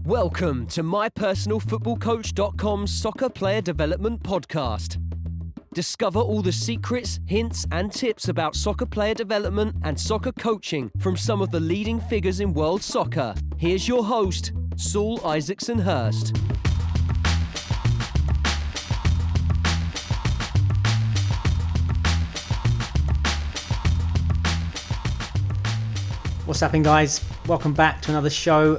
Welcome to MyPersonalFootballCoach.com's Soccer Player Development Podcast. Discover all the secrets, hints and tips about soccer player development and soccer coaching from some of the leading figures in world soccer. Here's your host, Saul Isaacson Hurst. What's happening, guys? Welcome back to another show.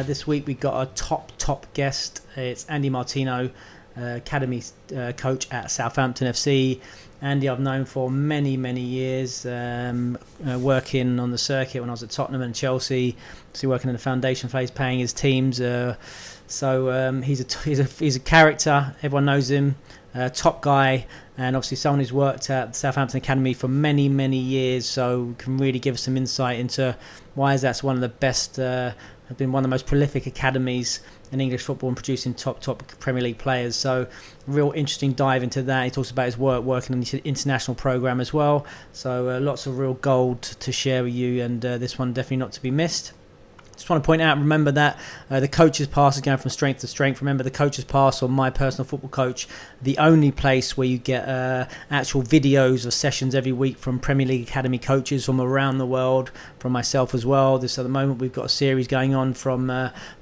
This week we've got a top guest. It's Andy Martino, Academies coach at Southampton FC. Andy I've known for many years, working on the circuit when I was at Tottenham and Chelsea, so working in the foundation phase, paying his teams. So he's a character. Everyone knows him. Top guy, and obviously someone who's worked at the Southampton Academy for many years, so can really give us some insight into why that's one of the best, have been one of the most prolific academies in English football and producing top Premier League players. So real interesting dive into that. He talks about his working on the international program as well, so lots of real gold to share with you, and this one definitely not to be missed. Just want to point out, remember that the Coach's Pass is going from strength to strength. Remember, the Coach's Pass on My Personal Football Coach, the only place where you get actual videos of sessions every week from Premier League Academy coaches from around the world, from myself as well. At the moment, we've got a series going on from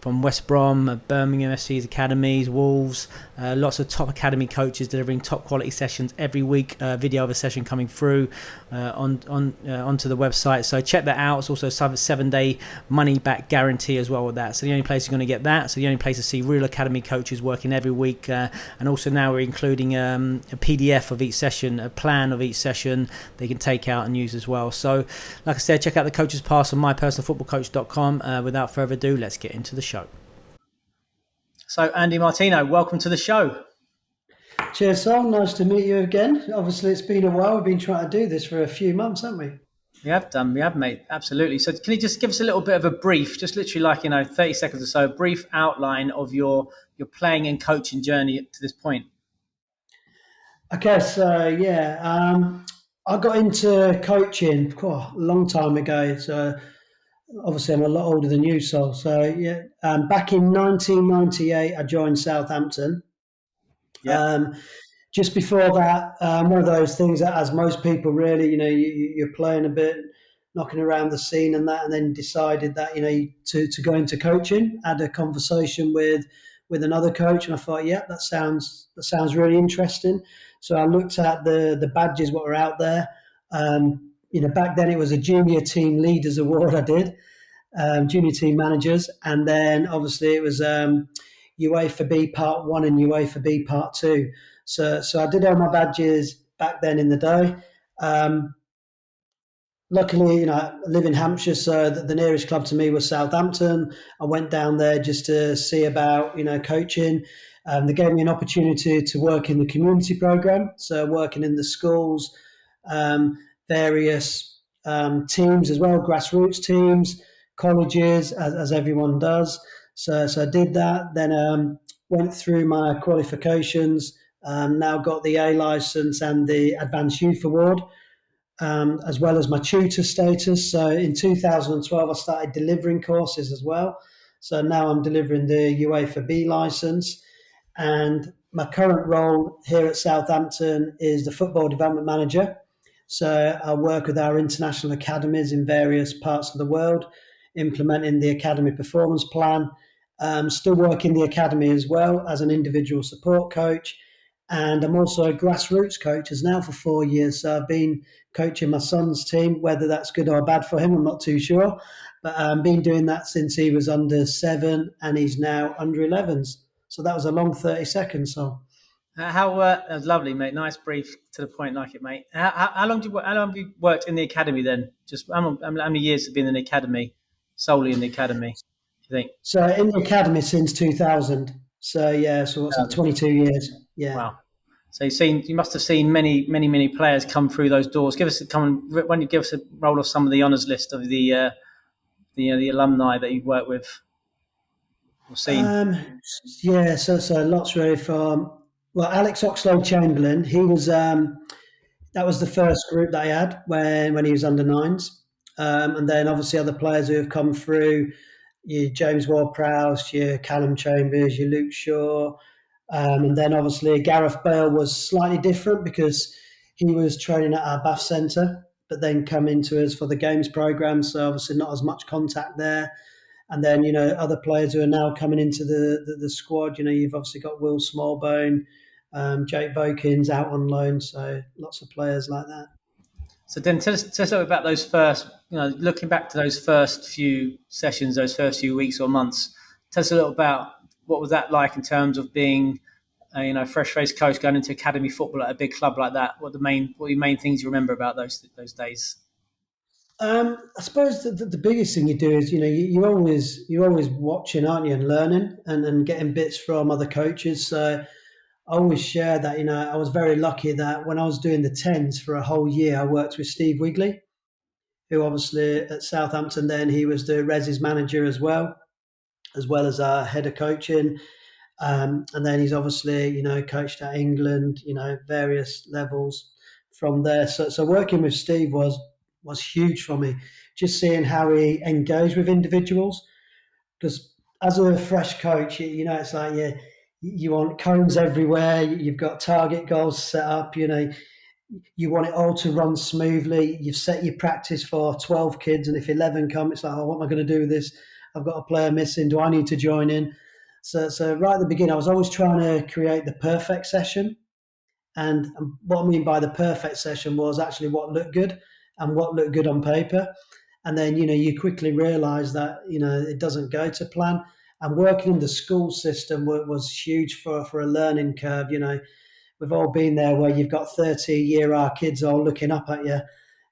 West Brom, Birmingham FC's Academies, Wolves, lots of top academy coaches delivering top quality sessions every week. Video of a session coming through onto the website. So check that out. It's also a 7-day money back guarantee as well with that. So the only place you're going to get that. So the only place to see real academy coaches working every week, and also now we're including a PDF of each session, a plan of each session they can take out and use as well. So like I said, check out the Coach's Pass on MyPersonalFootballCoach.com. Without further ado, let's get into the show. So Andy Martino, welcome to the show. Cheers, Sol. Nice to meet you again. Obviously, it's been a while. We've been trying to do this for a few months, haven't we? We have, mate. Absolutely. So can you just give us a little bit of a brief, just literally 30 seconds or so, a brief outline of your playing and coaching journey to this point? Okay, so I got into coaching a long time ago. So obviously I'm a lot older than you, Sol. So back in 1998, I joined Southampton. Yeah. Just before that, one of those things that, as most people really, you're playing a bit, knocking around the scene and that, and then decided that, to go into coaching. Had a conversation with another coach, and I thought, that sounds really interesting. So I looked at the badges, what were out there. Back then it was a junior team leaders award I did, junior team managers, and then obviously it was UEFA B Part 1 and UEFA B Part 2. So I did all my badges back then in the day. Luckily, I live in Hampshire, so the nearest club to me was Southampton. I went down there just to see about, coaching. They gave me an opportunity to work in the community program, so working in the schools, various teams as well, grassroots teams, colleges, as everyone does. So I did that, then went through my qualifications. Now got the A license and the Advanced Youth Award, as well as my tutor status. So in 2012, I started delivering courses as well. So now I'm delivering the UEFA B license. And my current role here at Southampton is the football development manager. So I work with our international academies in various parts of the world, implementing the academy performance plan. Still working the academy as well as an individual support coach. And I'm also a grassroots coach as now for 4 years. So I've been coaching my son's team, whether that's good or bad for him, I'm not too sure. But I've been doing that since he was under 7 and he's now under 11s. So that was a long 30 seconds. So that was lovely, mate. Nice, brief, to the point, like it, mate. How long have you worked in the academy then? Just how many years have you been in the academy, solely in the academy, do you think? So in the academy since 2000. So what's that, 22 years? Yeah. Wow. So you must have seen many players come through those doors. Give us a roll of some of the honours list of the alumni that you've worked with or seen. So lots really from Alex Oxlade-Chamberlain. He was that was the first group that I had when he was under 9s, and then obviously other players who have come through. your James Ward-Prowse, your Callum Chambers, your Luke Shaw, and then obviously Gareth Bale was slightly different because he was training at our Bath Centre, but then come into us for the games programme, so obviously not as much contact there. And then, other players who are now coming into the squad, you've obviously got Will Smallbone, Jake Vokins out on loan, so lots of players like that. So then tell us a little about those first, looking back to those first few sessions, those first few weeks or months. Tell us a little about what was that like in terms of being, fresh-faced coach going into academy football at a big club like that. What are your main things you remember about those days? I suppose the biggest thing you do is, you're always watching, aren't you, and learning and getting bits from other coaches. So I always share that, I was very lucky that when I was doing the 10s for a whole year, I worked with Steve Wigley, who obviously at Southampton then, he was the Resi's manager as well as our head of coaching. And then he's obviously, coached at England, various levels from there. So working with Steve was huge for me, just seeing how he engaged with individuals. Because as a fresh coach, it's like, you want cones everywhere. You've got target goals set up. You want it all to run smoothly. You've set your practice for 12 kids, and if 11 come, it's like, oh, what am I going to do with this? I've got a player missing. Do I need to join in? So right at the beginning, I was always trying to create the perfect session. And what I mean by the perfect session was actually what looked good and what looked good on paper. And then, you quickly realise that, it doesn't go to plan. And working in the school system was huge for a learning curve. We've all been there where you've got 30-year-old kids all looking up at you,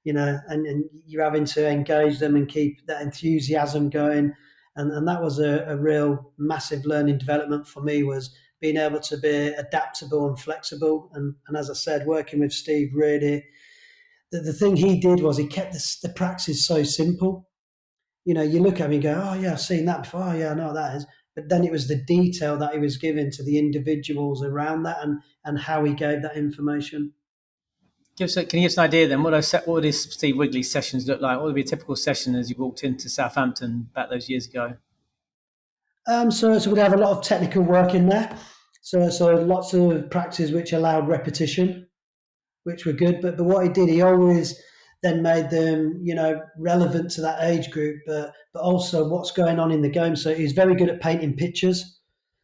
and you're having to engage them and keep that enthusiasm going. And that was a real massive learning development for me, was being able to be adaptable and flexible. And as I said, working with Steve, really, the thing he did was he kept the practice so simple. You look at him and go, oh, yeah, I've seen that before. Oh, yeah, I know what that is. But then it was the detail that he was giving to the individuals around that and how he gave that information. Can you give us an idea then? What would his Steve Wigley sessions look like? What would be a typical session as you walked into Southampton back those years ago? So we'd have a lot of technical work in there. So lots of practice which allowed repetition, which were good. But what he did, he always then made them, relevant to that age group, but also what's going on in the game. So he's very good at painting pictures.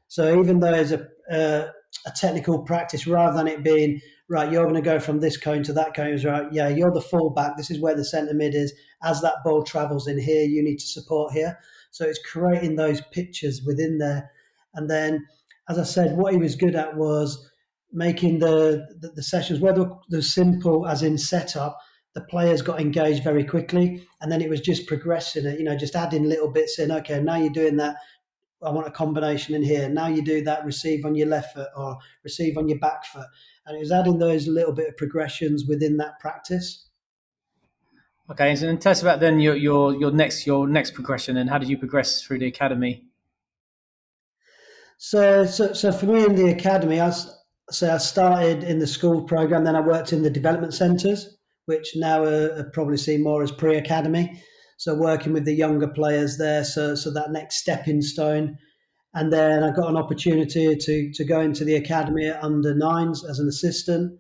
So even though there's a technical practice, rather than it being, right, you're going to go from this cone to that cone, right, yeah, you're the fullback, this is where the centre mid is. As that ball travels in here, you need to support here. So it's creating those pictures within there. And then, as I said, what he was good at was making the sessions, whether they're simple as in setup, the players got engaged very quickly, and then it was just progressing it, just adding little bits in. Okay, now you're doing that. I want a combination in here. Now you do that, receive on your left foot or receive on your back foot. And it was adding those little bit of progressions within that practice. Okay, so then tell us about then your next progression, and how did you progress through the academy? So for me in the academy, I started in the school program, then I worked in the development centres, which now are probably seen more as pre-academy. So working with the younger players there, so that next stepping stone. And then I got an opportunity to go into the academy at under 9s as an assistant.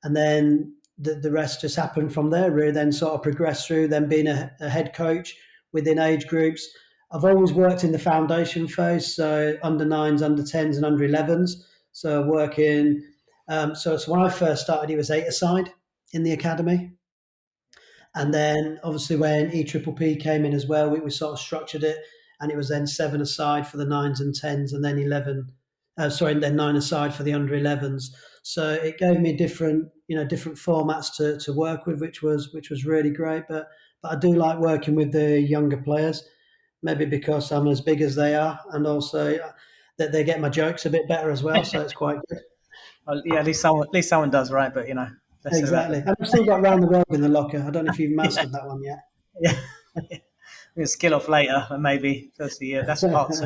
And then the rest just happened from there, really. Then sort of progressed through, then being a head coach within age groups. I've always worked in the foundation phase, so under 9s, under 10s and under 11s. So working, so when I first started, it was 8-a-side in the academy. And then obviously when EPPP came in as well, we sort of structured it, and it was then 7-a-side for the 9s and 10s, and then then 9-a-side for the under 11s. So it gave me different formats to work with, which was really great. But I do like working with the younger players, maybe because I'm as big as they are, and also that they get my jokes a bit better as well. So it's quite good. Well, yeah, at least someone does, right? But Exactly. And I've still got round the world in the locker. I don't know if you've mastered that one yet. Yeah, we'll skill off later, maybe. That's part two.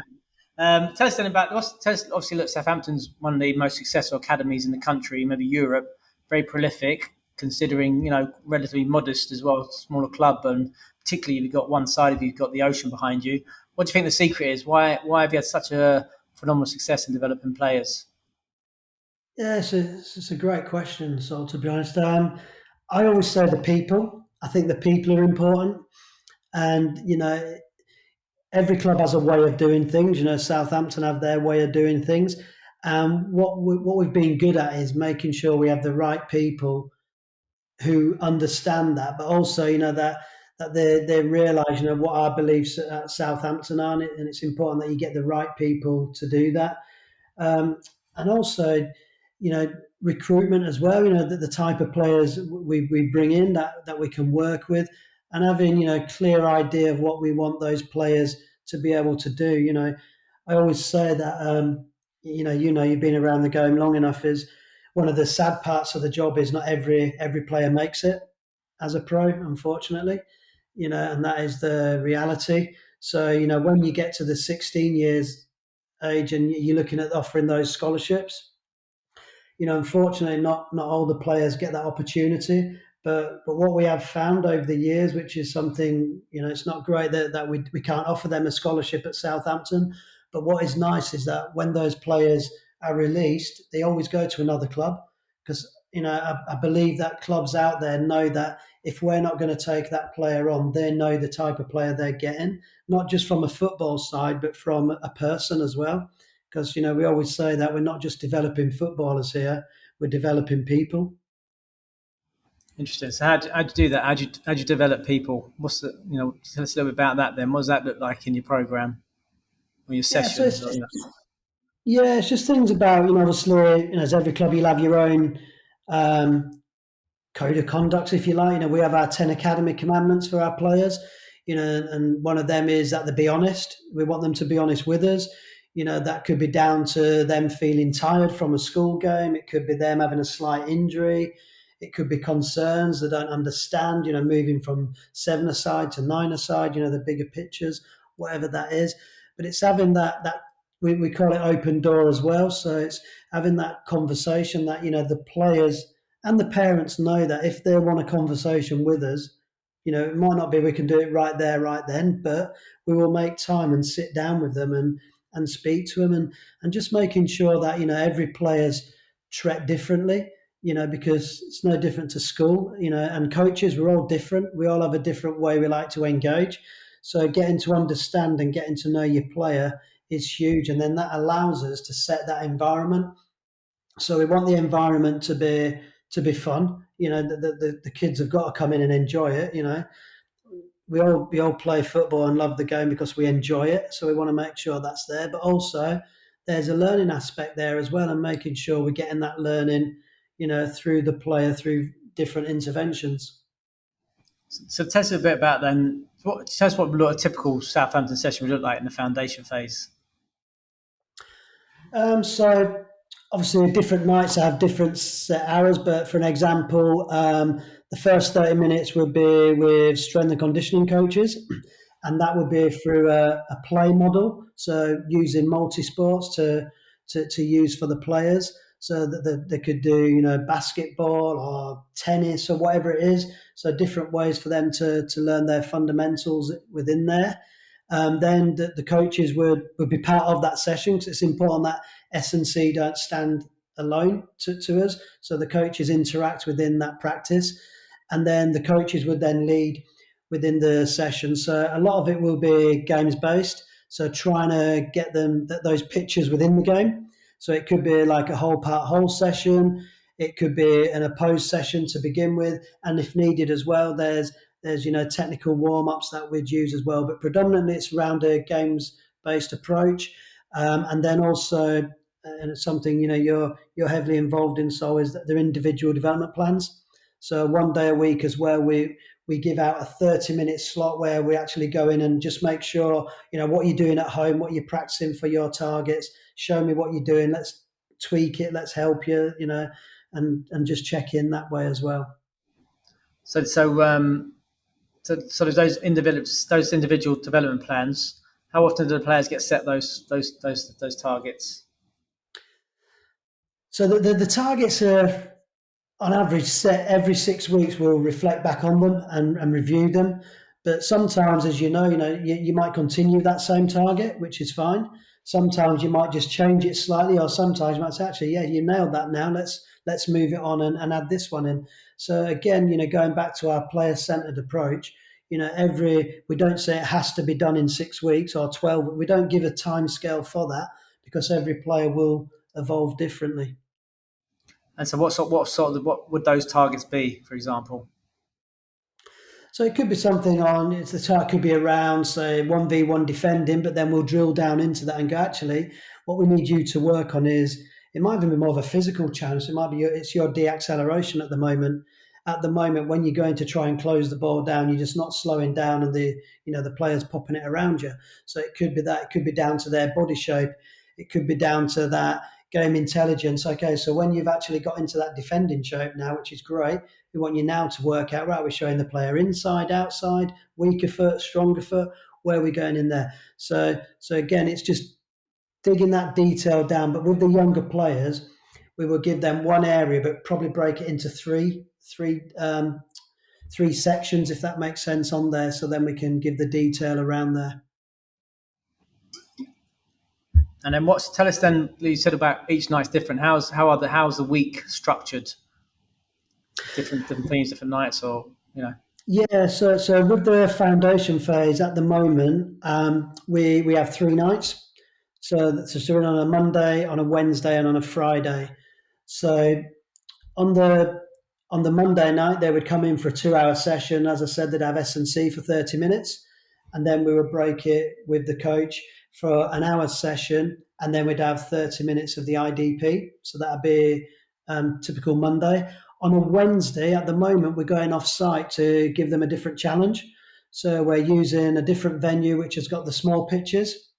Tell us then about. Obviously, look, Southampton's one of the most successful academies in the country, maybe Europe. Very prolific, considering relatively modest as well, smaller club, and particularly if you've got one side of you, you've got the ocean behind you. What do you think the secret is? Why have you had such a phenomenal success in developing players? Yeah, it's a great question. So to be honest, I always say the people. I think the people are important, and every club has a way of doing things. Southampton have their way of doing things. What we've been good at is making sure we have the right people who understand that, but also that they realise what our beliefs at Southampton are, and it's important that you get the right people to do that. And also, recruitment as well. The type of players we bring in that we can work with, and having clear idea of what we want those players to be able to do. I always say that you've been around the game long enough. Is one of the sad parts of the job is not every player makes it as a pro, unfortunately. And that is the reality. So when you get to the 16 years age and you're looking at offering those scholarships, unfortunately, not all the players get that opportunity. But what we have found over the years, which is something, it's not great that we can't offer them a scholarship at Southampton. But what is nice is that when those players are released, they always go to another club, because I believe that clubs out there know that if we're not going to take that player on, they know the type of player they're getting, not just from a football side, but from a person as well. Because we always say that we're not just developing footballers here; we're developing people. Interesting. So how do you do that? How do you develop people? What's the tell us a little bit about that then. What does that look like in your program or your Yeah, so sessions? it's just things about obviously as every club you'll have your own um, code of conduct, if you like. We have our 10 academy commandments for our players. And one of them is that they be honest. We want them to be honest with us. That could be down to them feeling tired from a school game. It could be them having a slight injury. It could be concerns they don't understand, moving from 7-a-side to 9-a-side, the bigger pictures, whatever that is. But it's having that we call it open door as well. So it's having that conversation that, the players and the parents know that if they want a conversation with us, it might not be we can do it right there, right then, but we will make time and sit down with them and speak to them, and just making sure that, every player's treat differently, because it's no different to school, and coaches, we're all different. We all have a different way we like to engage. So getting to understand and getting to know your player is huge. And then that allows us to set that environment. So we want the environment to be fun. The kids have got to come in and enjoy it. We all play football and love the game because we enjoy it. So we want to make sure that's there. But also there's a learning aspect there as well, and making sure we're getting that learning, through the player, through different interventions. So tell us a bit about then. Tell us what a typical Southampton session would look like in the foundation phase. So obviously different nights have different set hours, but for an example, the first 30 minutes would be with strength and conditioning coaches, and that would be through a play model. So using multi-sports to use for the players, so that they could do, basketball or tennis or whatever it is. So different ways for them to learn their fundamentals within there. Then the coaches would be part of that session, because it's important that S&C don't stand alone to us. So the coaches interact within that practice, and then the coaches would then lead within the session. So a lot of it will be games based. So trying to get them those pictures within the game. So it could be like a whole session. It could be an opposed session to begin with, and if needed as well, there's technical warm-ups that we'd use as well, but predominantly it's around a games-based approach. And then also, and it's something you're heavily involved in, so is that their individual development plans. So one day a week is where we give out a 30-minute slot where we actually go in and just make sure, what you're doing at home, what you're practicing for your targets, show me what you're doing, let's tweak it, let's help you, and just check in that way as well. So those individual development plans, how often do the players get set those targets? So the targets are on average set every 6 weeks. We'll reflect back on them and review them. But sometimes, as you know, you might continue that same target, which is fine. Sometimes you might just change it slightly, or sometimes you might say, actually, yeah, you nailed that now. Let's move it on and add this one in. So again, going back to our player-centered approach, we don't say it has to be done in 6 weeks or 12. We don't give a time scale for that because every player will evolve differently. And so what would those targets be, for example? So it could be something it could be around, say, 1v1 defending, but then we'll drill down into that and go, actually, what we need you to work on is, it might even be more of a physical challenge. It might be it's your de-acceleration at the moment. At the moment, when you're going to try and close the ball down, you're just not slowing down and the player's popping it around you. So it could be that. It could be down to their body shape. It could be down to that game intelligence. Okay, so when you've actually got into that defending shape now, which is great, we want you now to work out, right, we're showing the player inside, outside, weaker foot, stronger foot, where are we going in there? So again, it's just digging that detail down. But with the younger players, we will give them one area, but probably break it into three sections, if that makes sense, on there. So then we can give the detail around there. And then tell us then, you said about each night's different. How's the week structured? Different things, different nights, or Yeah, so with the foundation phase at the moment, we have 3 nights. So we're on a Monday, on a Wednesday, and on a Friday. So on the Monday night, they would come in for a 2-hour session. As I said, they'd have S&C for 30 minutes, and then we would break it with the coach for an hour session, and then we'd have 30 minutes of the IDP. So that'd be typical Monday. On a Wednesday, at the moment, we're going off site to give them a different challenge. So we're using a different venue, which has got the small pitches,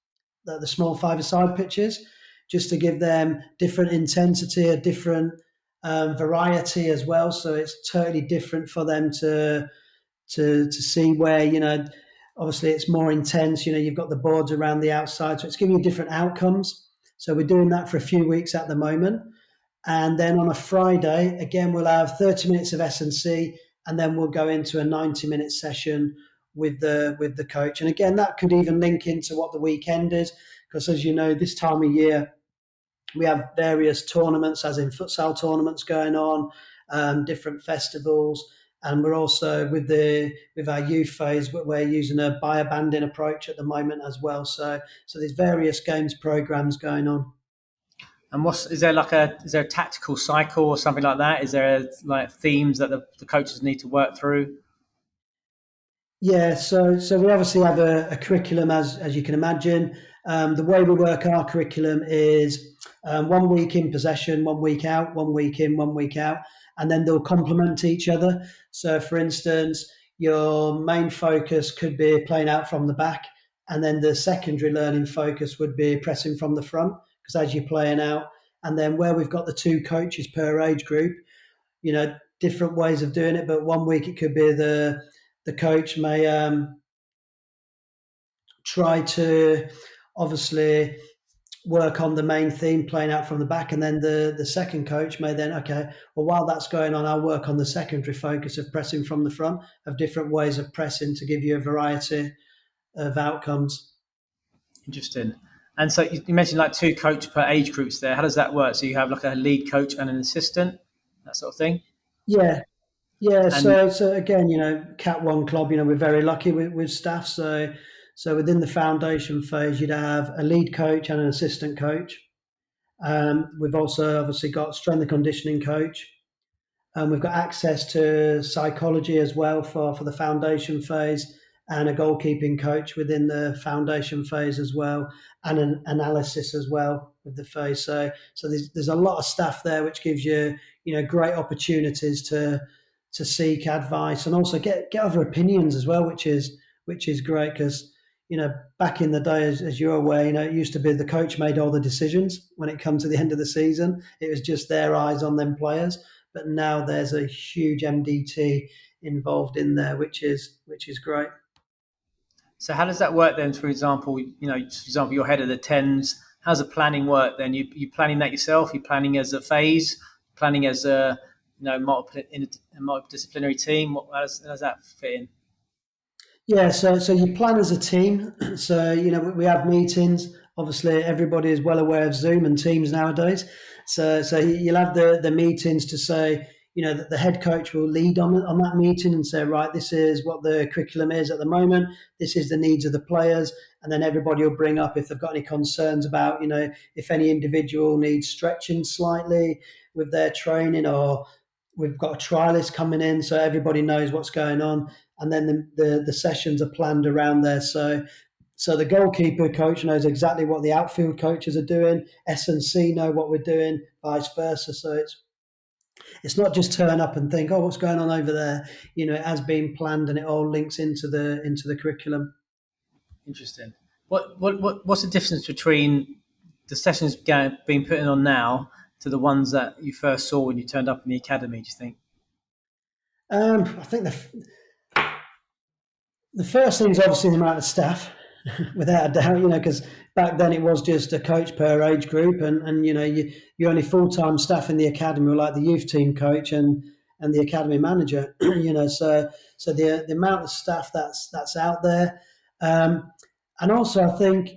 the small 5-a-side pitches, just to give them different intensity, a different variety as well. So it's totally different for them to see where, obviously it's more intense. You've got the boards around the outside, so it's giving you different outcomes. So we're doing that for a few weeks at the moment. And then on a Friday, again, we'll have 30 minutes of S&C, and then we'll go into a 90-minute session with the coach. And again, that could even link into what the weekend is, because as you know, this time of year, we have various tournaments, as in futsal tournaments going on, different festivals. And we're also, with our youth phase, we're using a bio-banding approach at the moment as well. So there's various games programs going on. And is there a tactical cycle or something like that? Is there themes that the coaches need to work through? Yeah, so we obviously have a curriculum, as you can imagine. The way we work our curriculum is 1 week in possession, 1 week out, 1 week in, 1 week out, and then they'll complement each other. So, for instance, your main focus could be playing out from the back, and then the secondary learning focus would be pressing from the front, because as you're playing out, and then where we've got the 2 coaches per age group, different ways of doing it. But 1 week it could be the coach may try to obviously work on the main theme, playing out from the back, and then the second coach may then, okay, well, while that's going on, I'll work on the secondary focus of pressing from the front, of different ways of pressing to give you a variety of outcomes. Interesting. And so you mentioned 2 coaches per age groups there. How does that work? So you have a lead coach and an assistant, that sort of thing? Yeah. So again, Cat 1 Club, we're very lucky with staff. So within the foundation phase, you'd have a lead coach and an assistant coach. We've also obviously got strength and conditioning coach. We've got access to psychology as well for the foundation phase, and a goalkeeping coach within the foundation phase as well, and an analysis as well with the phase. So there's a lot of staff there, which gives you great opportunities to seek advice and also get other opinions as well, which is great, because back in the day, as you're aware, it used to be the coach made all the decisions when it comes to the end of the season. It was just their eyes on them players. But now there's a huge MDT involved in there, which is great. So how does that work then? For example, you're head of the 10s. How's the planning work then? You planning that yourself? You planning as a phase? Planning as a multidisciplinary team? How does that fit in? Yeah, so you plan as a team. So we have meetings. Obviously, everybody is well aware of Zoom and Teams nowadays. So you'll have the meetings to say, that the head coach will lead on that meeting and say, right, this is what the curriculum is at the moment. This is the needs of the players, and then everybody will bring up if they've got any concerns about, if any individual needs stretching slightly with their training, or we've got a trialist coming in, so everybody knows what's going on, and then the sessions are planned around there. So the goalkeeper coach knows exactly what the outfield coaches are doing. S&C know what we're doing, vice versa. So it's not just turn up and think, oh, what's going on over there? It has been planned, and it all links into the curriculum. Interesting. What's the difference between the sessions being put on now to the ones that you first saw when you turned up in the academy, do you think? I think the first thing is obviously the amount of staff, without a doubt, because back then it was just a coach per age group, and you only full-time staff in the academy were like the youth team coach and the academy manager, so the amount of staff that's out there, and also I think,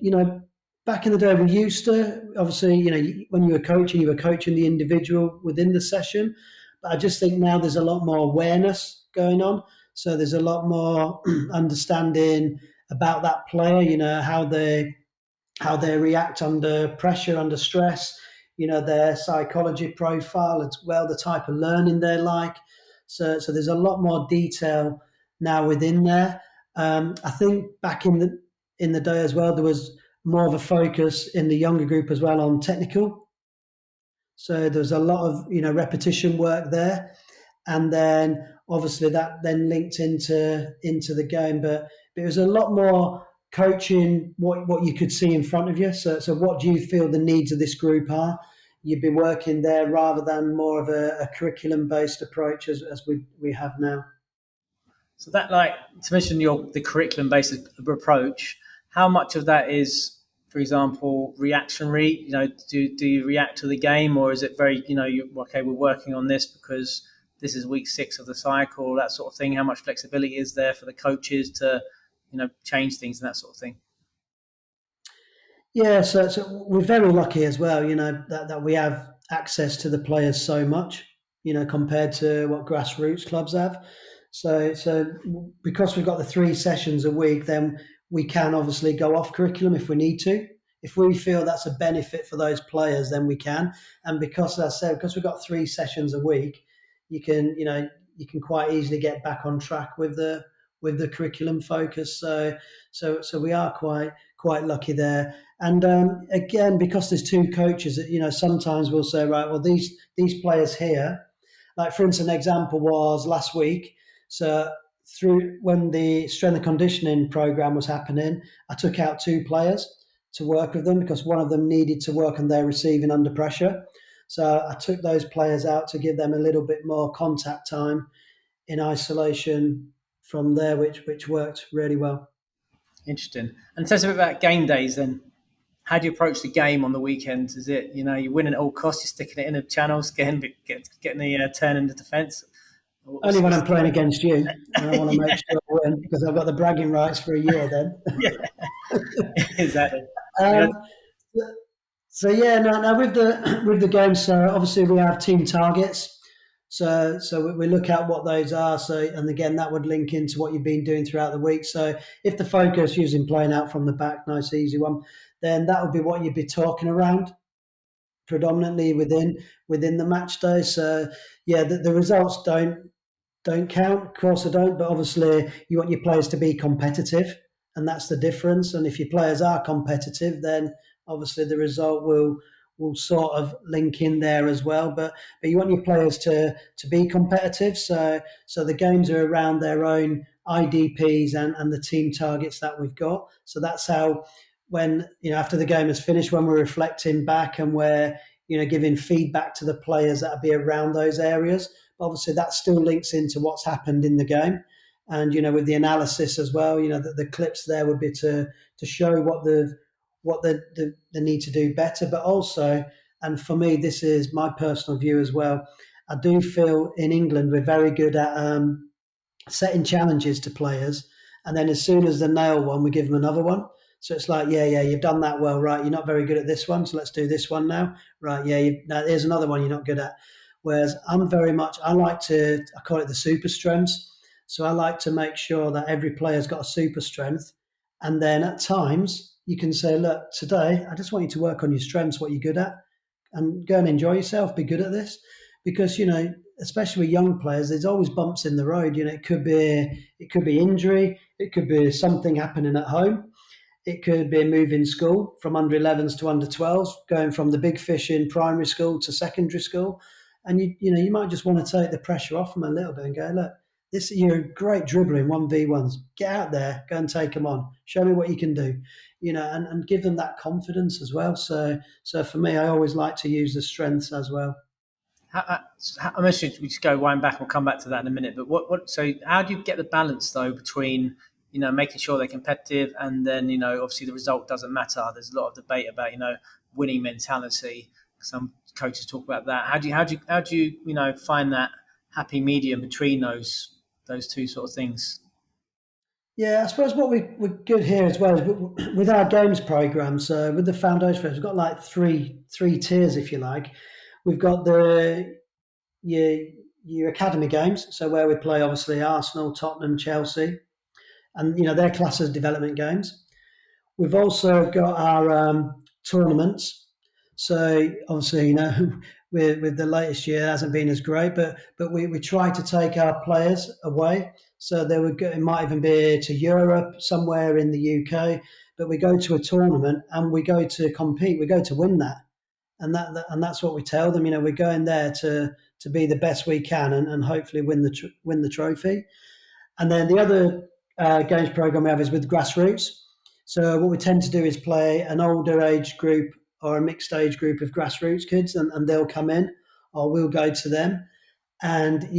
back in the day we used to, obviously, when you were coaching the individual within the session, but I just think now there's a lot more awareness going on. So there's a lot more understanding about that player, how they react under pressure, under stress, their psychology profile as well, the type of learning they're like. So there's a lot more detail now within there. I think back in the day as well, there was more of a focus in the younger group as well on technical. So there's a lot of repetition work there, and then obviously that then linked into the game. But it was a lot more coaching what you could see in front of you. So what do you feel the needs of this group are? You'd be working there rather than more of a curriculum based approach as we have now. So that, like, to mention the curriculum based approach, how much of that is, for example, reactionary? Do you react to the game, or is it very, we're working on this because this is week 6 of the cycle, that sort of thing? How much flexibility is there for the coaches to, change things and that sort of thing? Yeah, so we're very lucky as well, that we have access to the players so much, compared to what grassroots clubs have. So because we've got the 3 sessions a week, then we can obviously go off curriculum if we need to. If we feel that's a benefit for those players, then we can. And because, as I said, because we've got 3 sessions a week, you can quite easily get back on track with the curriculum focus. So we are quite lucky there. And again, because there's 2 coaches, sometimes we'll say, right, well, these players here, like for instance, an example was last week. So through when the strength and conditioning program was happening, I took out 2 players to work with them because one of them needed to work on their receiving under pressure. So I took those players out to give them a little bit more contact time in isolation from there, which worked really well. Interesting. And tell us a bit about game days then. How do you approach the game on the weekends? Is it, you win at all costs, you're sticking it in the channels, getting the turn into defence? Only when I'm playing against you. And I want to make sure I win because I've got the bragging rights for a year then. Yeah, exactly. So yeah, now with the game, so obviously we have team targets. So we look at what those are. So, and again, that would link into what you've been doing throughout the week. So if the focus using playing out from the back, nice easy one, then that would be what you'd be talking around predominantly within the match day. So yeah, the results don't count. Of course they don't, but obviously you want your players to be competitive, and that's the difference. And if your players are competitive, then obviously the result will sort of link in there as well. But you want your players to be competitive. So the games are around their own IDPs and the team targets that we've got. So that's how, when after the game is finished, when we're reflecting back and we're giving feedback to the players that'll be around those areas. But obviously that still links into what's happened in the game. And with the analysis as well, the clips there would be to show what they need to do better, but also, and for me, this is my personal view as well, I do feel in England we're very good at setting challenges to players And then as soon as they nail one, we give them another one. So it's like, yeah, you've done that well, right? You're not very good at this one, so let's do this one now. Right, yeah, now here's another one you're not good at. Whereas I call it the super strengths. So I like to make sure that every player's got a super strength. And then at times you can say, look, today I just want you to work on your strengths, what you're good at, and go and enjoy yourself, be good at this. Because, especially with young players, there's always bumps in the road. It could be injury, it could be something happening at home. It could be a move in school from under 11s to under 12s, going from the big fish in primary school to secondary school. And you might just want to take the pressure off them a little bit and go, look, you're a great dribbler in 1v1s. Get out there, go and take them on. Show me what you can do, and give them that confidence as well. So for me, I always like to use the strengths as well. I'm sure we just go wind back. We'll come back to that in a minute. But so how do you get the balance though between making sure they're competitive and then obviously the result doesn't matter. There's a lot of debate about winning mentality. Some coaches talk about that. How do you find that happy medium between those two sort of things? Yeah, I suppose what we're good here as well is with our games program. So with the foundation, we've got like three tiers, if you like. We've got your academy games, so where we play obviously Arsenal, Tottenham, Chelsea, and they're classed as development games. We've also got our tournaments. So obviously, with the latest year, it hasn't been as great, but we try to take our players away. So it might even be to Europe, somewhere in the UK, but we go to a tournament and we go to compete. We go to win that. And that's what we tell them. We're going there to be the best we can and hopefully win the trophy. And then the other games program we have is with Grassroots. So what we tend to do is play an older age group or a mixed age group of Grassroots kids, and they'll come in, or we'll go to them. And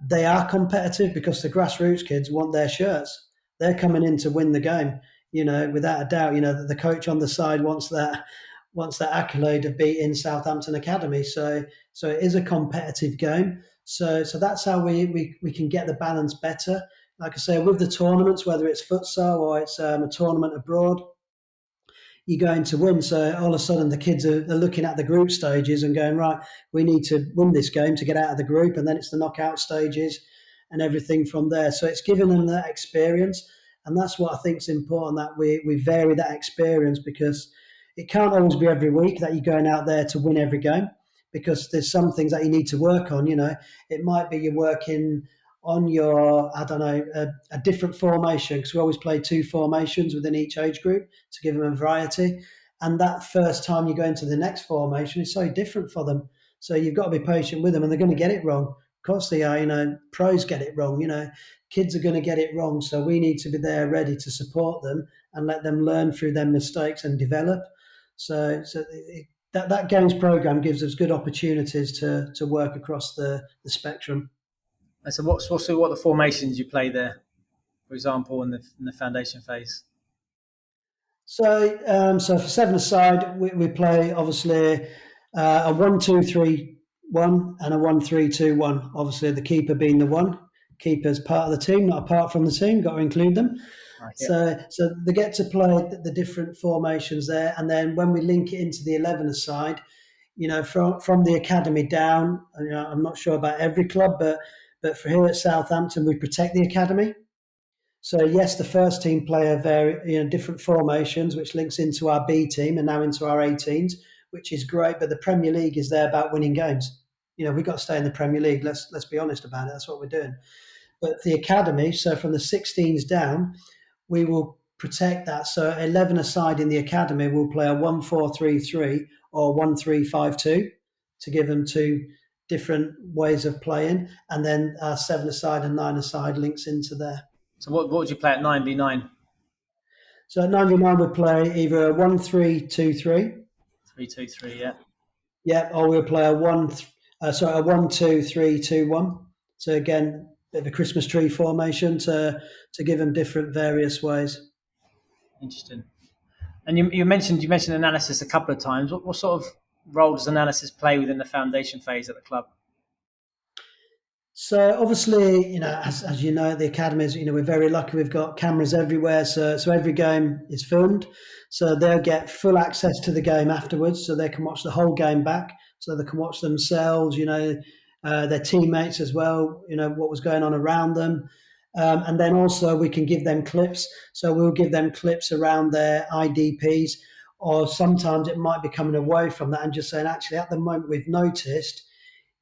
they are competitive because the Grassroots kids want their shirts. They're coming in to win the game. Without a doubt. The coach on the side wants that accolade of beating Southampton Academy. So it is a competitive game. So that's how we can get the balance better. Like I say, with the tournaments, whether it's futsal or it's a tournament abroad, you're going to win. So all of a sudden the kids are looking at the group stages and going, right, we need to win this game to get out of the group. And then it's the knockout stages and everything from there. So it's giving them that experience. And that's what I think is important, that we vary that experience, because it can't always be every week that you're going out there to win every game, because there's some things that you need to work on. It might be you're working on your, a different formation, because we always play 2 formations within each age group to give them a variety. And that first time you go into the next formation is so different for them. So you've got to be patient with them, and they're going to get it wrong. Of course they are. Pros get it wrong. Kids are going to get it wrong. So we need to be there ready to support them and let them learn through their mistakes and develop. So that games program gives us good opportunities to work across the spectrum. And so what are the formations you play there, for example, in the foundation phase? So for 7-a-side, we play obviously a 1-2-3-1 and a 1-3-2-1. Obviously, the keeper being the one. Keeper's part of the team, not apart from the team. Got to include them. So they get to play the different formations there, and then when we link it into the 11-a-side, from the academy down. I'm not sure about every club, but for here at Southampton, we protect the academy. So yes, the first team play different formations, which links into our B team and now into our 18s, which is great. But the Premier League is there about winning games. We've got to stay in the Premier League. Let's be honest about it. That's what we're doing. But the academy, so from the 16s down, we will protect that. So 11-a-side in the academy will play a 1-4-3-3 or 1-3-5-2 to give them 2 different ways of playing. And then our 7-a-side and 9-a-side links into there. So what would you play at 9v9? So at 9v9 we'll play either a 1-3-2-3. 3-2-3, yeah. Yeah, or we'll play a 1-2-3-2-1. So again, bit of a Christmas tree formation to give them different various ways. Interesting. And you mentioned analysis a couple of times. What sort of role does analysis play within the foundation phase at the club? So obviously, as you know, the academies, we're very lucky. We've got cameras everywhere, so every game is filmed. So they'll get full access to the game afterwards, so they can watch the whole game back. So they can watch themselves, their teammates as well. What was going on around them, and then also we can give them clips. So we'll give them clips around their IDPs, or sometimes it might be coming away from that and just saying, actually, at the moment we've noticed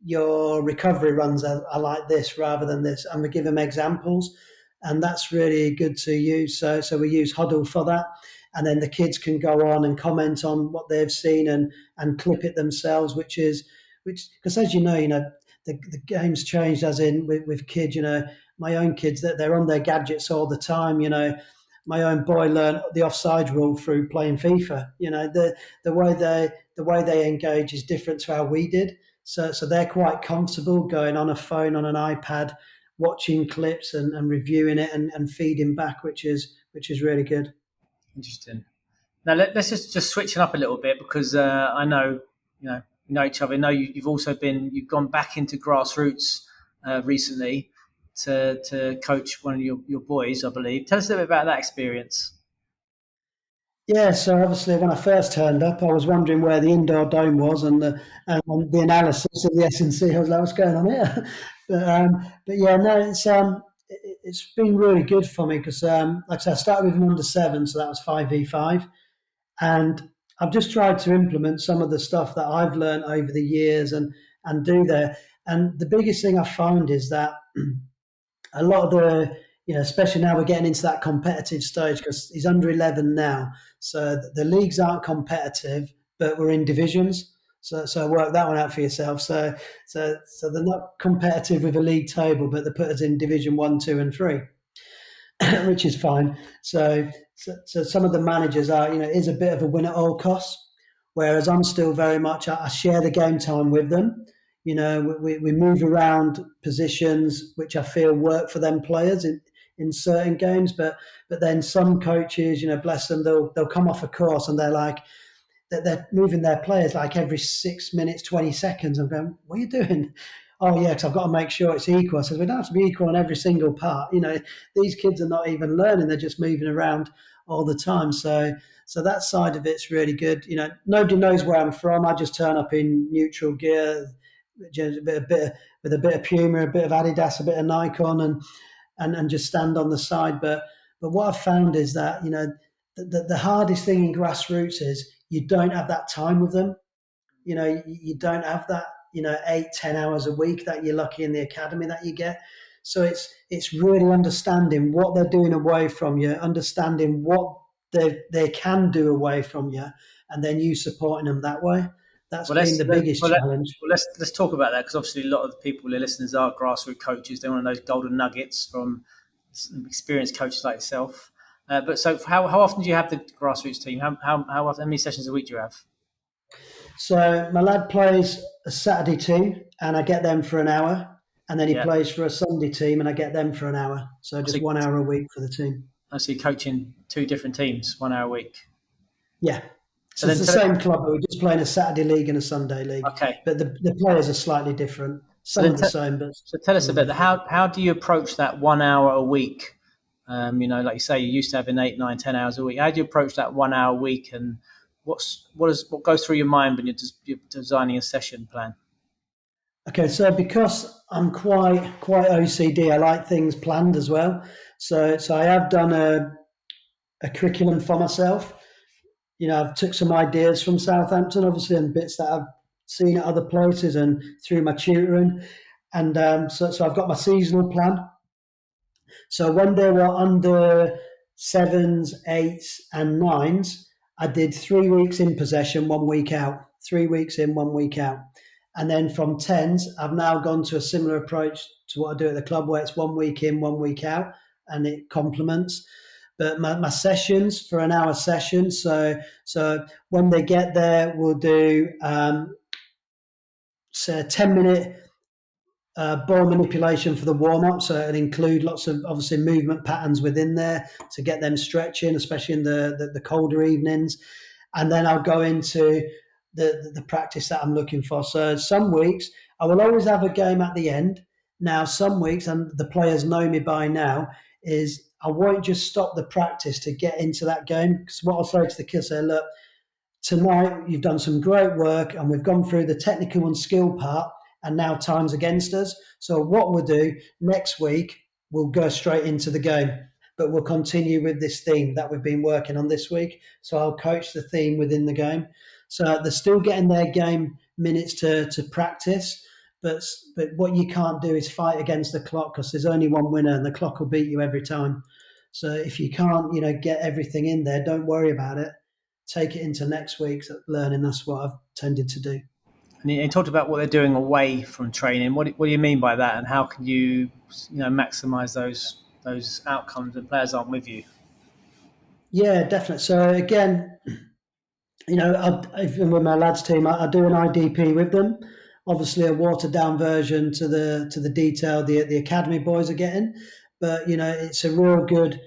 your recovery runs are like this rather than this, and we give them examples, and that's really good to use. So we use Huddle for that, and then the kids can go on and comment on what they've seen and clip it themselves, which because as the game's changed, as in with kids. My own kids, that they're on their gadgets all the time. My own boy learned the offside rule through playing FIFA. The way they engage is different to how we did. So they're quite comfortable going on a phone, on an iPad, watching clips and reviewing it and feeding back, which is really good. Interesting. Now let's just switch it up a little bit, because I know you know each other. I know you've you've gone back into Grassroots recently to coach one of your boys, I believe. Tell us a little bit about that experience. Yeah, so obviously when I first turned up, I was wondering where the indoor dome was and the analysis of the S&C. I was like, what's going on here? But yeah, no, it's been really good for me because, like I said, I started with an under 7, so that was 5v5, and I've just tried to implement some of the stuff that I've learned over the years and do there. And the biggest thing I found is that a lot of especially now we're getting into that competitive stage because he's under 11 now. So the leagues aren't competitive, but we're in divisions. So work that one out for yourself. So they're not competitive with a league table, but they put us in Division 1, 2, and 3, which is fine. So some of the managers are, is a bit of a win at all costs, whereas I'm still very much, I share the game time with them. We move around positions which I feel work for them players in certain games, but then some coaches, bless them, they'll come off a course and they're like, they're moving their players like every 6 minutes, 20 seconds. I'm going, what are you doing? Oh yeah, because I've got to make sure it's equal. I said, we don't have to be equal on every single part. These kids are not even learning; they're just moving around all the time. So that side of it's really good. Nobody knows where I'm from. I just turn up in neutral gear, with a bit of Puma, a bit of Adidas, a bit of Nikon, and just stand on the side. But what I've found is that the hardest thing in Grassroots is you don't have that time with them. You don't have that 8-10 hours a week that you're lucky in the academy that you get. So it's really understanding what they're doing away from you, understanding what they can do away from you, and then you supporting them that way. That's been the biggest challenge. Let's talk about that, because obviously a lot of the people, the listeners, are grassroots coaches. They're one of those golden nuggets from experienced coaches like yourself. But so how often do you have the grassroots team? How many sessions a week do you have? So my lad plays a Saturday team and I get them for an hour, and then he plays for a Sunday team and I get them for an hour. So just 1 hour a week for the team. I see, coaching 2 different teams, 1 hour a week. Yeah. So it's the same club, but we're just playing a Saturday league and a Sunday league. Okay. But the players are slightly different. Some are the same, but so tell us a bit. How do you approach that 1 hour a week? Like you say, you used to having 8, 9, 10 hours a week. How do you approach that 1 hour a week, and what goes through your mind when you're designing a session plan? Okay, so because I'm quite OCD, I like things planned as well. So I have done a curriculum for myself. I've took some ideas from Southampton, obviously, and bits that I've seen at other places and through my tutoring. And so I've got my seasonal plan. So when they were under 7s, 8s, and 9s, I did 3 weeks in possession, 1 week out. 3 weeks in, 1 week out. And then from 10s, I've now gone to a similar approach to what I do at the club, where it's 1 week in, 1 week out, and it complements. But my sessions for an hour session. So when they get there, we'll do a 10-minute ball manipulation for the warm-up. So it'll include lots of, obviously, movement patterns within there to get them stretching, especially in the colder evenings. And then I'll go into the practice that I'm looking for. So some weeks I will always have a game at the end, Now, some weeks, and the players know me by now, is I won't just stop the practice to get into that game. Because what I'll say to the kids, say, look, tonight you've done some great work and we've gone through the technical and skill part, and now time's against us. So what we'll do next week, we'll go straight into the game, but we'll continue with this theme that we've been working on this week. So I'll coach the theme within the game. So they're still getting their game minutes to practice, but what you can't do is fight against the clock, because there's only one winner and the clock will beat you every time. So if you can't, get everything in there, don't worry about it. Take it into next week's learning. That's what I've tended to do. And you talked about what they're doing away from training. What do you mean by that, and how can you maximise those outcomes when players aren't with you? Yeah, definitely. So again, even with my lads team, I do an IDP with them. Obviously, a watered down version to the detail the academy boys are getting, but it's a real good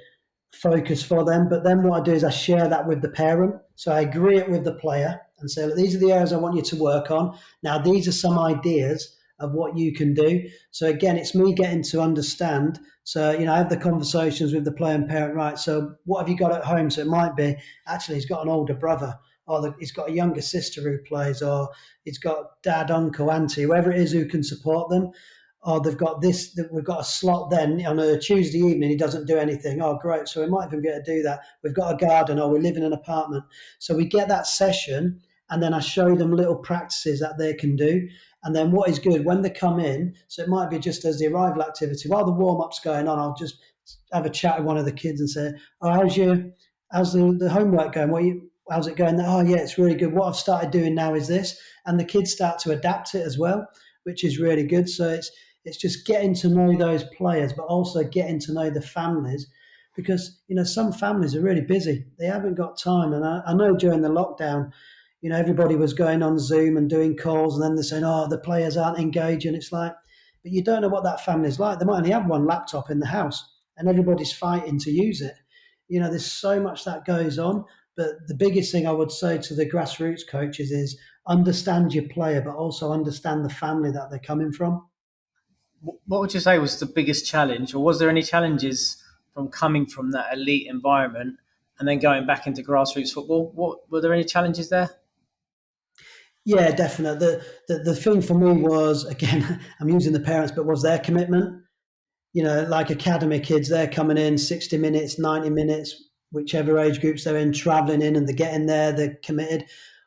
focus for them. But then what I do is I share that with the parent. So I agree it with the player and say, look, these are the areas I want you to work on. Now, these are some ideas of what you can do. So again, it's me getting to understand. So, I have the conversations with the player and parent, right? So what have you got at home? So it might be, actually, he's got an older brother, or he's got a younger sister who plays, or he's got dad, uncle, auntie, whoever it is who can support them. Or they've got this, we've got a slot then on a Tuesday evening, he doesn't do anything. Oh, great. So we might even be able to do that. We've got a garden, or we live in an apartment. So we get that session, and then I show them little practices that they can do. And then what is good, when they come in, so it might be just as the arrival activity, while the warm-up's going on, I'll just have a chat with one of the kids and say, oh, how's the homework going? How's it going? Oh, yeah, it's really good. What I've started doing now is this. And the kids start to adapt it as well, which is really good. So it's just getting to know those players, but also getting to know the families, because, some families are really busy. They haven't got time. And I know during the lockdown, everybody was going on Zoom and doing calls, and then they're saying, oh, the players aren't engaging. It's like, but you don't know what that family's like. They might only have one laptop in the house and everybody's fighting to use it. There's so much that goes on. But the biggest thing I would say to the grassroots coaches is understand your player, but also understand the family that they're coming from. What would you say was the biggest challenge, or was there any challenges from coming from that elite environment and then going back into grassroots football? Were there any challenges there? Yeah, definitely. The thing for me was, again, I'm using the parents, but was their commitment. Like academy kids, they're coming in 60 minutes, 90 minutes, whichever age groups they're in, travelling in, and they're getting there, they're committed.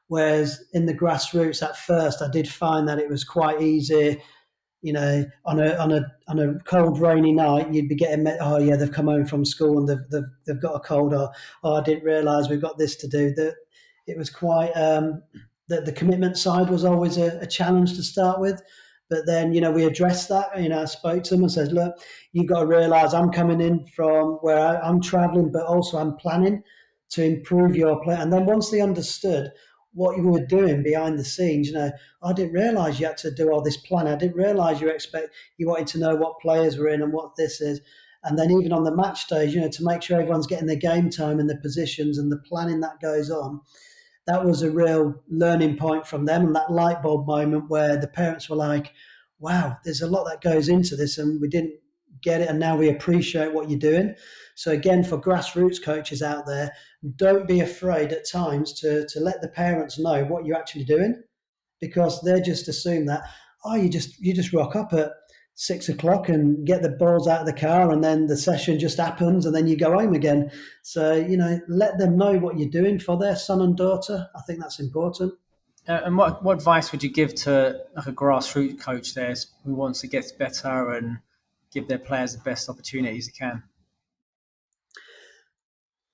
Whereas in the grassroots, at first, I did find that it was quite easy. On a cold, rainy night, you'd be getting, oh yeah, they've come home from school and they've got a cold, or oh, I didn't realise we've got this to do. That it was quite the commitment side was always a challenge to start with. But then, we addressed that. I spoke to them and said, look, you've got to realise I'm coming in from where I'm travelling, but also I'm planning to improve your play. And then once they understood what you were doing behind the scenes, I didn't realise you had to do all this planning. I didn't realise you wanted to know what players were in and what this is. And then even on the match stage, to make sure everyone's getting their game time and the positions and the planning that goes on. That was a real learning point from them, and that light bulb moment where the parents were like, wow, there's a lot that goes into this and we didn't get it, and now we appreciate what you're doing. So again, for grassroots coaches out there, don't be afraid at times to let the parents know what you're actually doing, because they just assume that, oh, you just rock up at 6 o'clock and get the balls out of the car, and then the session just happens and then you go home again. So, let them know what you're doing for their son and daughter. I think that's important. And what advice would you give to like a grassroots coach there who wants to get better and give their players the best opportunities they can?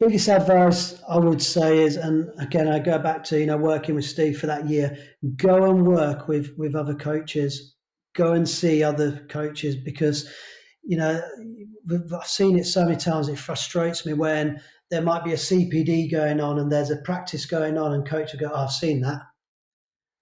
Biggest advice I would say is, and again, I go back to, working with Steve for that year, go and work with other coaches, go and see other coaches, because, I've seen it so many times. It frustrates me when there might be a CPD going on and there's a practice going on and coach will go, oh, I've seen that.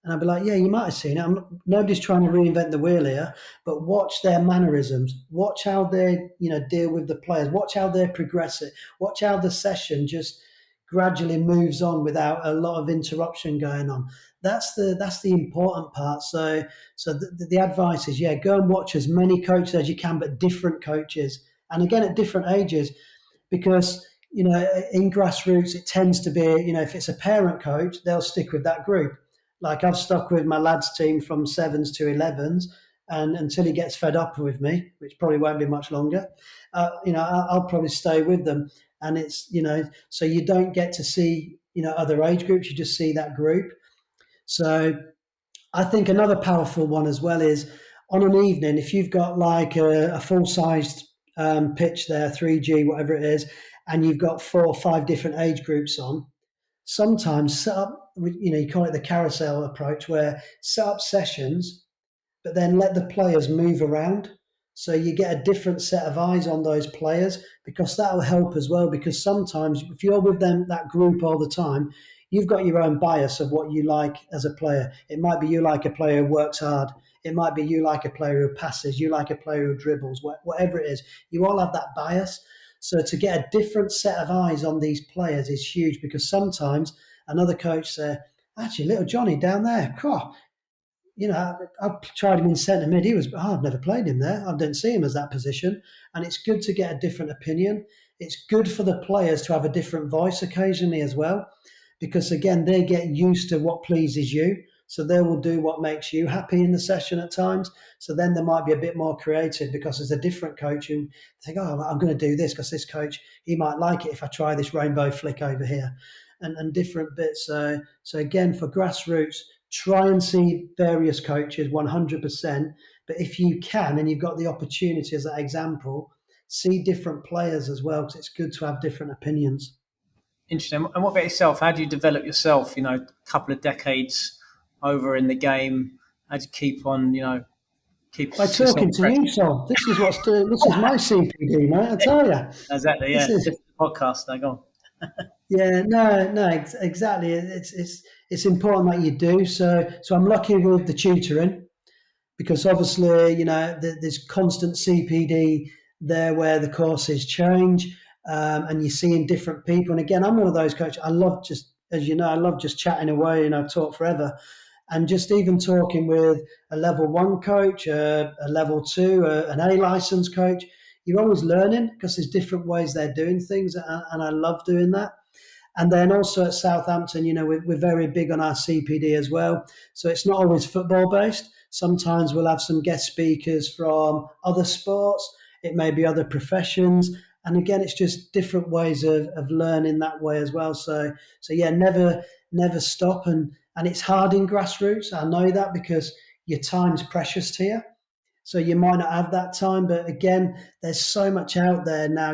And I'd be like, yeah, you might have seen it. Nobody's trying to reinvent the wheel here, but watch their mannerisms. Watch how they, deal with the players. Watch how they progress it. Watch how the session just gradually moves on without a lot of interruption going on. That's the important part. So the advice is, go and watch as many coaches as you can, but different coaches, and again at different ages, because in grassroots it tends to be, if it's a parent coach, they'll stick with that group. Like I've stuck with my lads team from 7s to 11s, and until he gets fed up with me, which probably won't be much longer, I'll probably stay with them. And it's, so you don't get to see, other age groups, you just see that group. So I think another powerful one as well is on an evening, if you've got like a full-sized pitch there, 3G, whatever it is, and you've got 4 or 5 different age groups on, sometimes set up, you call it the carousel approach, where set up sessions, but then let the players move around. So you get a different set of eyes on those players, because that will help as well. Because sometimes if you're with that group all the time, you've got your own bias of what you like as a player. It might be you like a player who works hard. It might be you like a player who passes. You like a player who dribbles, whatever it is. You all have that bias. So to get a different set of eyes on these players is huge, because sometimes another coach says, actually, little Johnny down there, I've tried him in centre mid. I've never played him there. I didn't see him as that position. And it's good to get a different opinion. It's good for the players to have a different voice occasionally as well, because again, they get used to what pleases you. So they will do what makes you happy in the session at times. So then they might be a bit more creative, because there's a different coach who think, I'm going to do this because this coach, he might like it if I try this rainbow flick over here, and different bits. So again, for grassroots, try and see various coaches 100%. But if you can, and you've got the opportunity as that example, see different players as well, because it's good to have different opinions. Interesting. And what about yourself? How do you develop yourself? A couple of decades over in the game. How do you keep on, keep by talking to you, Sol? This is my CPD, mate. I tell you. Exactly. Yeah. This is the podcast. Now, go on. Yeah. No. Exactly. It's important that you do. So I'm lucky with the tutoring, because obviously, there's constant CPD there where the courses change, and you're seeing different people. And again, I'm one of those coaches. I love just chatting away, and I talk forever. And just even talking with a level 1 coach, a level 2, an A license coach, you're always learning, because there's different ways they're doing things, and I love doing that. And then also at Southampton, we're very big on our CPD as well. So it's not always football based. Sometimes we'll have some guest speakers from other sports. It may be other professions. And again, it's just different ways of learning that way as well. So yeah, never stop. And it's hard in grassroots. I know that, because your time's precious to you. So you might not have that time. But again, there's so much out there now,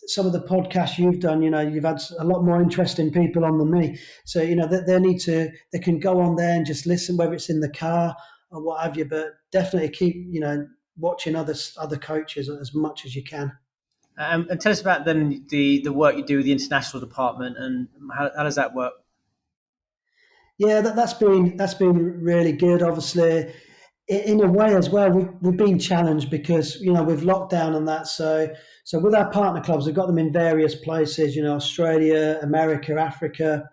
some of the podcasts you've done, you've had a lot more interesting people on than me. So, they can go on there and just listen, whether it's in the car or what have you, but definitely keep, watching other coaches as much as you can. And tell us about then the work you do with the international department, and how does that work? Yeah, that's been really good. Obviously, in a way as well, we've been challenged because we've locked down on that. So with our partner clubs, we've got them in various places. Australia, America, Africa,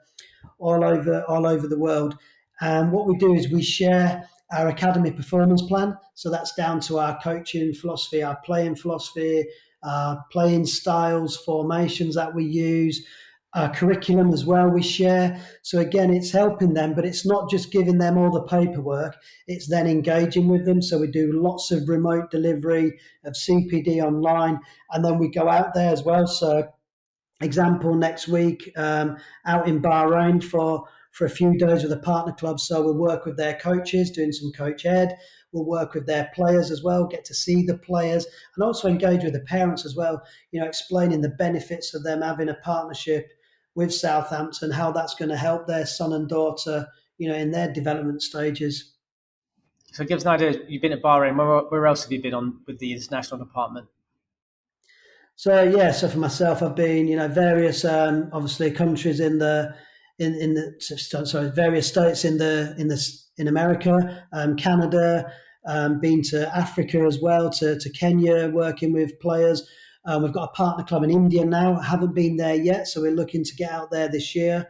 all over the world. And what we do is we share our academy performance plan. So that's down to our coaching philosophy, our playing philosophy, playing styles, formations that we use. Curriculum as well we share. So again, it's helping them, but it's not just giving them all the paperwork, it's then engaging with them. So we do lots of remote delivery of CPD online, and then we go out there as well. So example, next week, out in Bahrain for a few days with a partner club. So we'll work with their coaches, doing some coach ed. We'll work with their players as well, get to see the players, and also engage with the parents as well, explaining the benefits of them having a partnership with Southampton, how that's going to help their son and daughter, in their development stages. So give us an idea, you've been at Bahrain, where else have you been on with the international department? So for myself, I've been, various, obviously countries various states in America, Canada, been to Africa as well, to Kenya, working with players. We've got a partner club in India now. Haven't been there yet, so we're looking to get out there this year.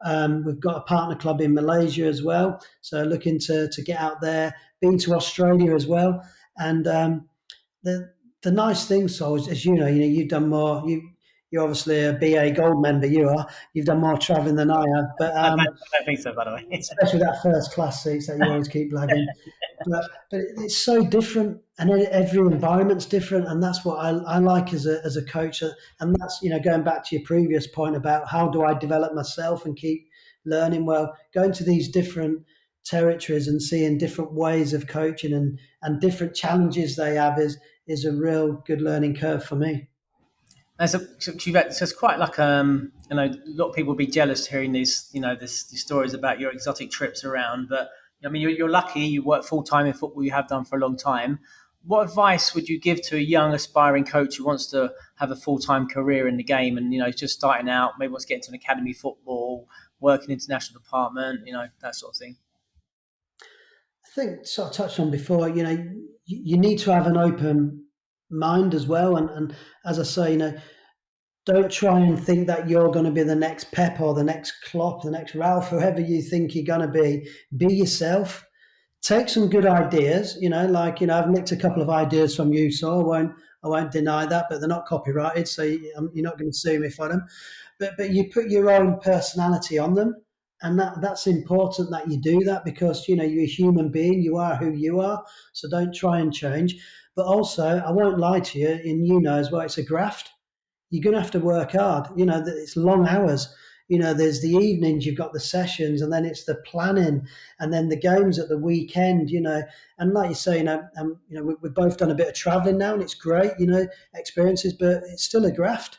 We've got a partner club in Malaysia as well, so looking to get out there. Been to Australia as well, and the nice thing, so as you know, you've done more. You're obviously a BA Gold member. You've done more travelling than I have, but I don't think so, by the way. especially that first class seats that you always keep blagging. But it's so different, and every environment's different, and that's what I like as a coach. And that's going back to your previous point about how do I develop myself and keep learning. Well, going to these different territories and seeing different ways of coaching and different challenges they have is a real good learning curve for me. So it's quite like a lot of people will be jealous hearing these these stories about your exotic trips around. But I mean, you're lucky. You work full time in football. You have done for a long time. What advice would you give to a young aspiring coach who wants to have a full time career in the game and just starting out, maybe wants to get into an academy football, work in international department, that sort of thing? I think sort of touched on before. You need to have an open mind as well, and as I say, don't try and think that you're going to be the next Pep or the next Klopp, the next Ralph, whoever you think you're going to be. Be yourself. Take some good ideas. I've nicked a couple of ideas from you, so I won't deny that. But they're not copyrighted, so you're not going to sue me for them. But you put your own personality on them, and that's important that you do that because you're a human being. You are who you are, so don't try and change. But also, I won't lie to you, and as well, it's a graft. You're going to have to work hard. It's long hours. There's the evenings, you've got the sessions, and then it's the planning, and then the games at the weekend. And like you say, we've both done a bit of travelling now, and it's great. Experiences, but it's still a graft.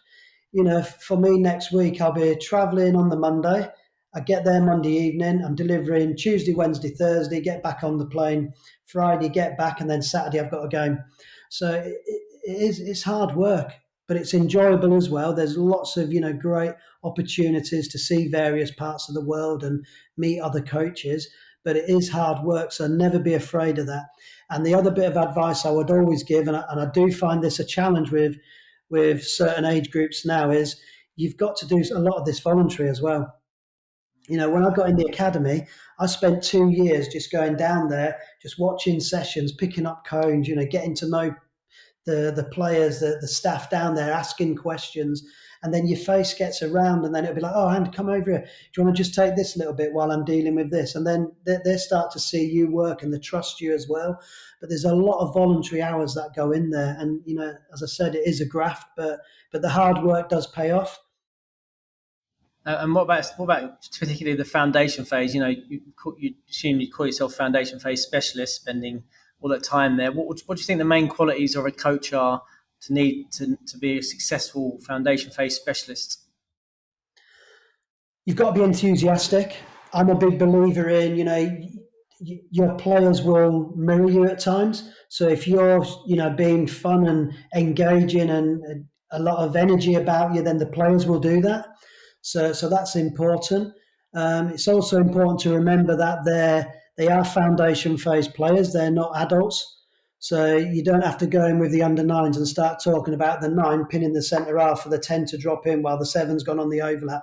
For me, next week I'll be travelling on the Monday. I get there Monday evening. I'm delivering Tuesday, Wednesday, Thursday. Get back on the plane Friday. Get back, and then Saturday I've got a game. So it's hard work, but it's enjoyable as well. There's lots of great opportunities to see various parts of the world and meet other coaches. But it is hard work, so never be afraid of that. And the other bit of advice I would always give, and I do find this a challenge with certain age groups now, is you've got to do a lot of this voluntary as well. When I got in the academy, I spent 2 years just going down there, just watching sessions, picking up cones, getting to know the players, the staff down there, asking questions. And then your face gets around and then it'll be like, oh, Andy, come over here. Do you want to just take this a little bit while I'm dealing with this? And then they start to see you work and they trust you as well. But there's a lot of voluntary hours that go in there. And, as I said, it is a graft, but the hard work does pay off. And what about particularly the foundation phase? You assume you call yourself foundation phase specialist, spending all that time there. What do you think the main qualities of a coach are to need to be a successful foundation phase specialist? You've got to be enthusiastic. I'm a big believer in, your players will mirror you at times. So if you're, being fun and engaging and a lot of energy about you, then the players will do that. So that's important. It's also important to remember that they are foundation phase players. They're not adults. So you don't have to go in with the under nines and start talking about the 9 pinning the centre half for the 10 to drop in while the 7's gone on the overlap.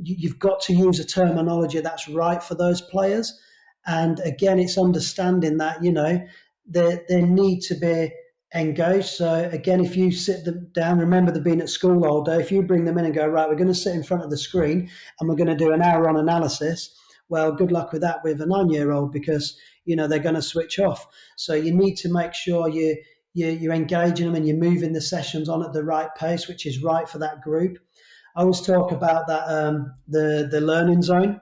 You've got to use a terminology that's right for those players. And again, it's understanding that, they need to be engaged. So again, if you sit them down, remember they've been at school all day. If you bring them in and go, right, we're going to sit in front of the screen and we're going to do an hour on analysis. Well, good luck with that with a 9-year-old because, they're going to switch off. So you need to make sure you're engaging them and you're moving the sessions on at the right pace, which is right for that group. I always talk about that, the learning zone,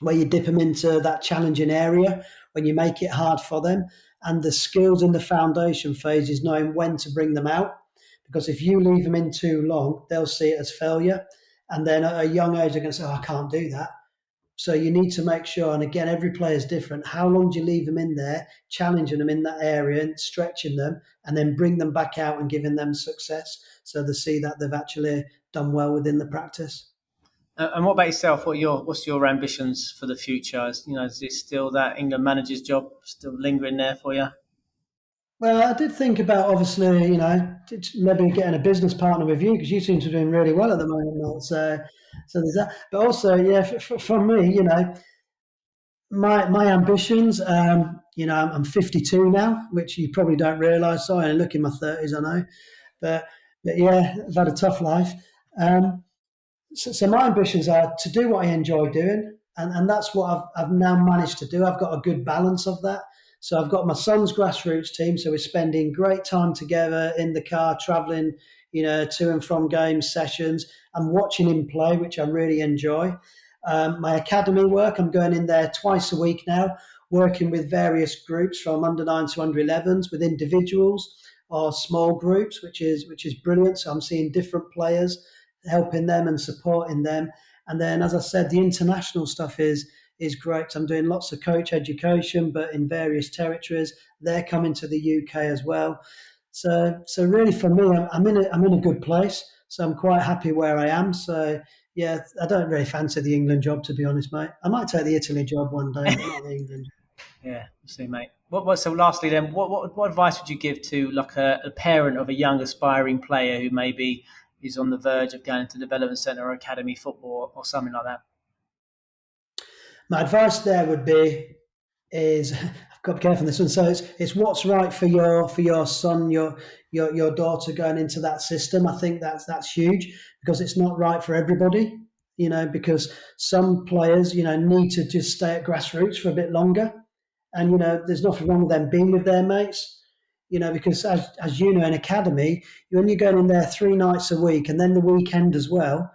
where you dip them into that challenging area when you make it hard for them. And the skills in the foundation phase is knowing when to bring them out. Because if you leave them in too long, they'll see it as failure. And then at a young age, they're going to say, oh, I can't do that. So you need to make sure, and again, every player is different. How long do you leave them in there, challenging them in that area and stretching them, and then bring them back out and giving them success so they see that they've actually done well within the practice. And what about yourself? What's your ambitions for the future? Is it still that England manager's job still lingering there for you? Well, I did think about obviously, maybe getting a business partner with you because you seem to be doing really well at the moment, mate. So there's that. But also, yeah, for me, my ambitions. I'm 52 now, which you probably don't realise. Sorry, I look in my 30s, I know, but yeah, I've had a tough life. Um, so my ambitions are to do what I enjoy doing, and that's what I've now managed to do. I've got a good balance of that. So I've got my son's grassroots team, so we're spending great time together in the car, travelling, to and from games, sessions, and watching him play, which I really enjoy. My academy work, I'm going in there twice a week now, working with various groups from under 9 to under 11s with individuals or small groups, which is brilliant. So I'm seeing different players, helping them and supporting them. And then, as I said, the international stuff is great. I'm doing lots of coach education, but in various territories. They're coming to the UK as well. So really, for me, I'm in a good place. So I'm quite happy where I am. So yeah, I don't really fancy the England job, to be honest, mate. I might take the Italy job one day, but not the England. Yeah, see, mate. So lastly, then, what advice would you give to like a parent of a young aspiring player who maybe is on the verge of going to development centre or academy football or something like that? My advice there would be is I've got to be careful on this one. So it's what's right for your son, your daughter going into that system. I think that's huge because it's not right for everybody. Because some players, need to just stay at grassroots for a bit longer, and there's nothing wrong with them being with their mates. Because as you know, in academy, when you're going in there 3 nights a week and then the weekend as well,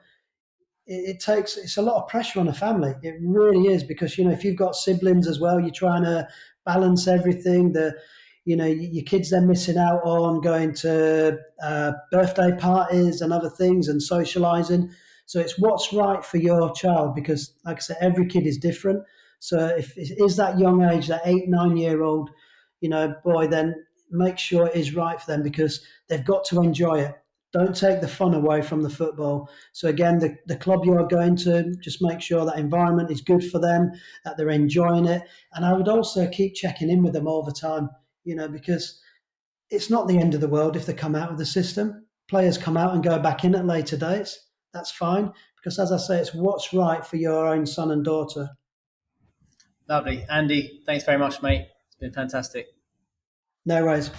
it's a lot of pressure on a family. It really is because if you've got siblings as well, you're trying to balance everything. Your kids they're missing out on going to birthday parties and other things and socialising. So it's what's right for your child because, like I said, every kid is different. So if it is that young age, that 8-9 year old, boy, then make sure it is right for them because they've got to enjoy it. Don't take the fun away from the football. So again, the club you are going to, just make sure that environment is good for them, that they're enjoying it. And I would also keep checking in with them all the time, because it's not the end of the world if they come out of the system. Players come out and go back in at later dates. That's fine. Because as I say, it's what's right for your own son and daughter. Lovely. Andy, thanks very much, mate. It's been fantastic. No worries.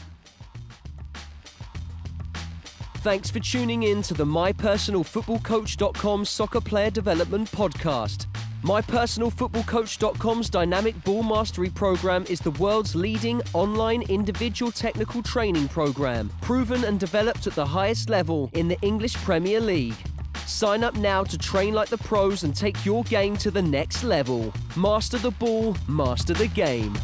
Thanks for tuning in to the MyPersonalFootballCoach.com Soccer Player Development Podcast. MyPersonalFootballCoach.com's Dynamic Ball Mastery Program is the world's leading online individual technical training program, proven and developed at the highest level in the English Premier League. Sign up now to train like the pros and take your game to the next level. Master the ball, master the game.